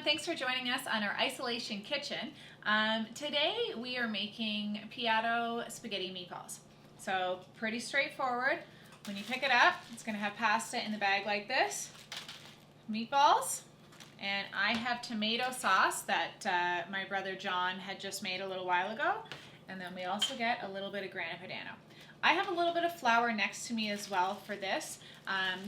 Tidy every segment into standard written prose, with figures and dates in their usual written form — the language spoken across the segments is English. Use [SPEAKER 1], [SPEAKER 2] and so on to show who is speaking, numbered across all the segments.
[SPEAKER 1] thanks for joining us on our isolation kitchen. Today we are making Piatto spaghetti meatballs. So pretty straightforward. When you pick it up, it's going to have pasta in the bag like this, meatballs, and I have tomato sauce that my brother John had just made a little while ago, and then we also get a little bit of grana padano. I have a little bit of flour next to me as well for this.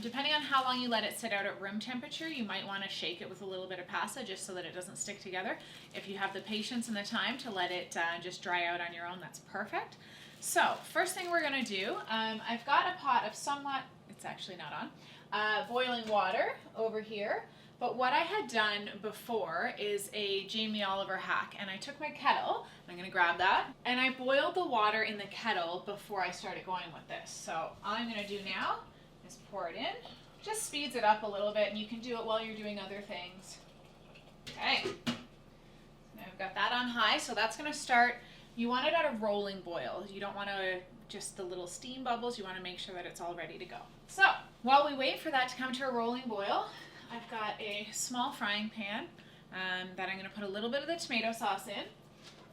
[SPEAKER 1] Depending on how long you let it sit out at room temperature, you might want to shake it with a little bit of pasta just so that it doesn't stick together. If you have the patience and the time to let it just dry out on your own, that's perfect. So first thing we're going to do, I've got a pot of somewhat, it's actually not on, boiling water over here. But what I had done before is a Jamie Oliver hack, and I took my kettle, I'm going to grab that, and I boiled the water in the kettle before I started going with this. So all I'm going to do now is pour it in. Just speeds it up a little bit, and you can do it while you're doing other things. Okay, now I've got that on high, so that's going to start. You want it at a rolling boil. You don't want to just the little steam bubbles. You want to make sure that it's all ready to go. So while we wait for that to come to a rolling boil, I've got a small frying pan that I'm going to put a little bit of the tomato sauce in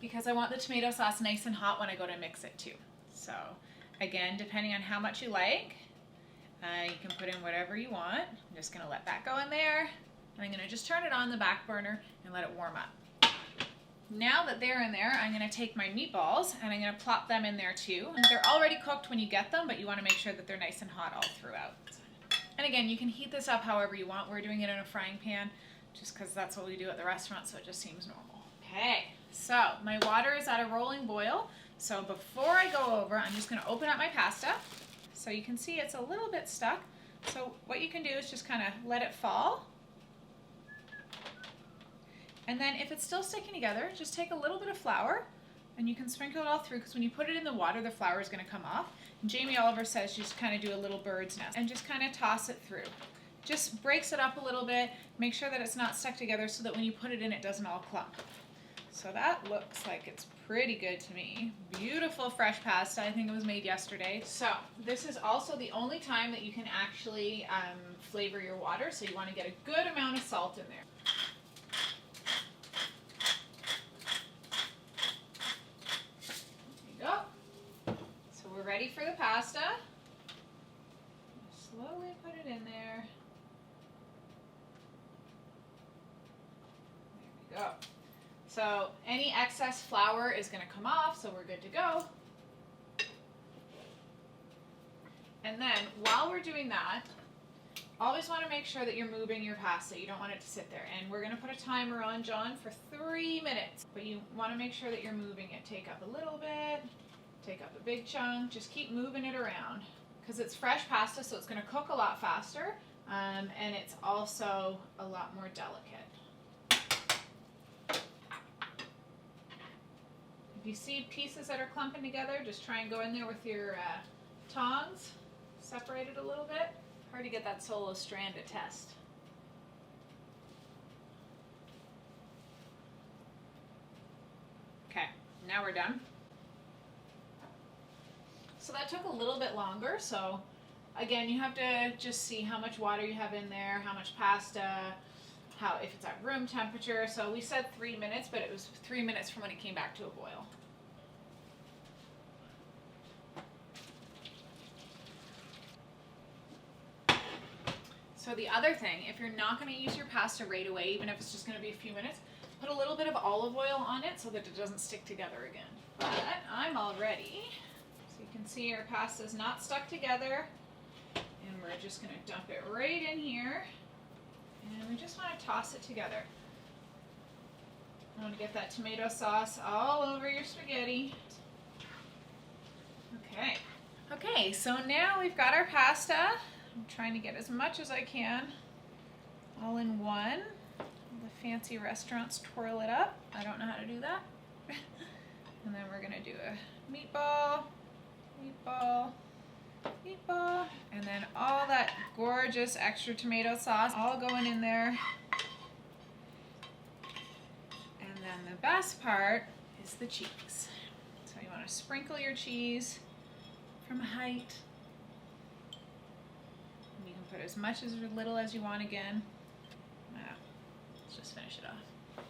[SPEAKER 1] because I want the tomato sauce nice and hot when I go to mix it too. So again, depending on how much you like, you can put in whatever you want. I'm just going to let that go in there, and I'm going to just turn it on the back burner and let it warm up. Now that they're in there, I'm going to take my meatballs and I'm going to plop them in there too. They're already cooked when you get them, but you want to make sure that they're nice and hot all throughout. And again, you can heat this up however you want. We're doing it in a frying pan just because that's what we do at the restaurant, so it just seems normal. Okay, so my water is at a rolling boil. So before I go over, I'm just going to open up my pasta. So you can see it's a little bit stuck. So what you can do is just kind of let it fall. And then if it's still sticking together, just take a little bit of flour and you can sprinkle it all through, because when you put it in the water, the flour is going to come off. And Jamie Oliver says just kind of do a little bird's nest and just kind of toss it through. Just breaks it up a little bit. Make sure that it's not stuck together so that when you put it in, it doesn't all clump. So that looks like it's pretty good to me. Beautiful fresh pasta. I think it was made yesterday. So this is also the only time that you can actually flavor your water. So you want to get a good amount of salt in there. Ready for the pasta. Slowly put it in there. There we go. So any excess flour is going to come off, so we're good to go. And then while we're doing that, always want to make sure that you're moving your pasta. You don't want it to sit there. And we're going to put a timer on, John, for 3 minutes. But you want to make sure that you're moving it. Take up a little bit. Take up a big chunk, just keep moving it around because it's fresh pasta, so it's going to cook a lot faster, and it's also a lot more delicate. If you see pieces that are clumping together, just try and go in there with your tongs, separate it a little bit. Hard to get that solo strand to test. Okay, now we're done. So that took a little bit longer. So again, you have to just see how much water you have in there, how much pasta, if it's at room temperature. So we said 3 minutes, but it was 3 minutes from when it came back to a boil. So the other thing, if you're not going to use your pasta right away, even if it's just going to be a few minutes, put a little bit of olive oil on it so that it doesn't stick together again. But I'm all ready. You can see our pasta is not stuck together, and we're just going to dump it right in here, and we just want to toss it together. I want to get that tomato sauce all over your spaghetti. Okay, so now we've got our pasta. I'm trying to get as much as I can all in one. The fancy restaurants twirl it up. I don't know how to do that. And then we're going to do a meatball, and then all that gorgeous extra tomato sauce all going in there. And then the best part is the cheese. So you want to sprinkle your cheese from a height. You can put as much as or little as you want again. Let's just finish it off.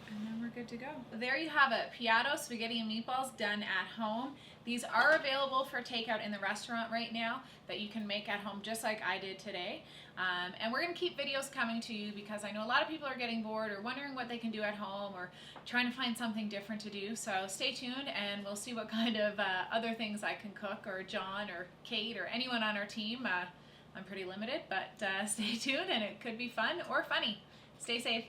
[SPEAKER 1] And then we're good to go. There you have it, Piatto spaghetti and meatballs done at home. These are available for takeout in the restaurant right now that you can make at home just like I did today. And we're going to keep videos coming to you because I know a lot of people are getting bored or wondering what they can do at home or trying to find something different to do. So stay tuned and we'll see what kind of other things I can cook, or John or Kate or anyone on our team. I'm pretty limited, but stay tuned and it could be fun or funny. Stay safe.